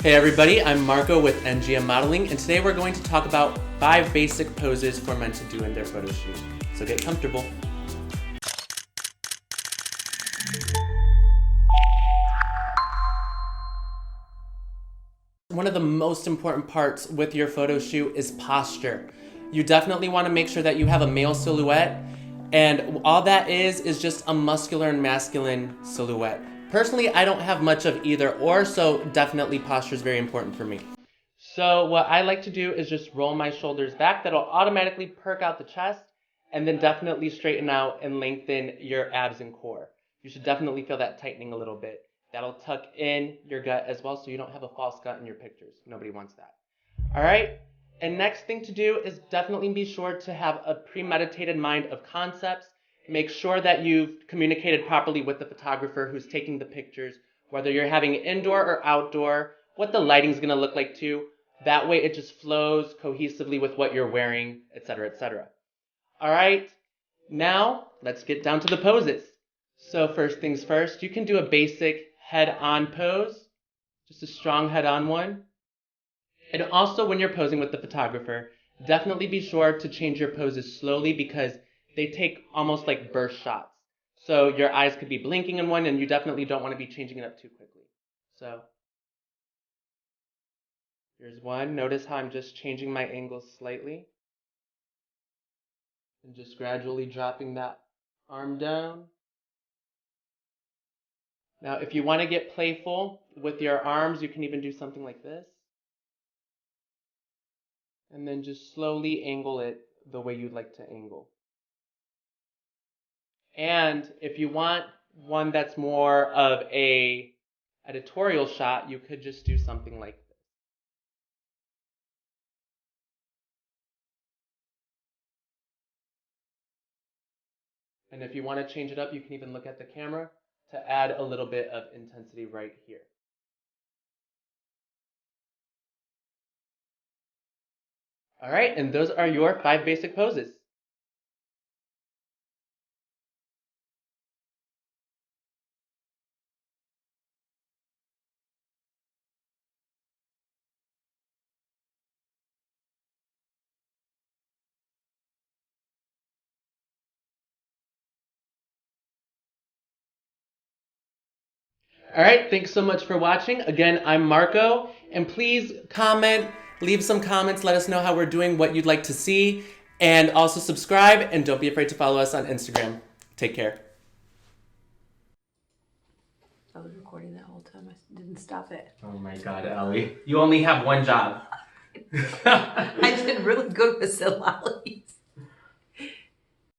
Hey everybody, I'm Marco with NGM Modeling, and today we're going to talk about 5 basic poses for men to do in their photo shoot. So get comfortable. One of the most important parts with your photo shoot is posture. You definitely want to make sure that you have a male silhouette, and all that is just a muscular and masculine silhouette. Personally, I don't have much of either or, so definitely posture is very important for me. So what I like to do is just roll my shoulders back. That'll automatically perk out the chest, and then definitely straighten out and lengthen your abs and core. You should definitely feel that tightening a little bit. That'll tuck in your gut as well, so you don't have a false gut in your pictures. Nobody wants that. All right? And next thing to do is definitely be sure to have a premeditated mind of concepts. Make sure that you've communicated properly with the photographer who's taking the pictures, whether you're having it indoor or outdoor, what the lighting's gonna look like too. That way it just flows cohesively with what you're wearing, etc., etc. All right, now let's get down to the poses. So first things first, you can do a basic head-on pose, just a strong head-on one. And also when you're posing with the photographer, definitely be sure to change your poses slowly because they take almost like burst shots. So your eyes could be blinking in one and you definitely don't want to be changing it up too quickly. So here's one. Notice how I'm just changing my angle slightly. And just gradually dropping that arm down. Now if you want to get playful with your arms, you can even do something like this. And then just slowly angle it the way you'd like to angle. And if you want one that's more of a editorial shot, you could just do something like this. And if you want to change it up, you can even look at the camera to add a little bit of intensity right here. All right, and those are your 5 basic poses. All right, thanks so much for watching. Again, I'm Marco, and please comment, leave some comments, let us know how we're doing, what you'd like to see, and also subscribe, and don't be afraid to follow us on Instagram. Take care. I was recording that whole time. I didn't stop it. Oh my God, Ellie. You only have one job. I did really good with Silali.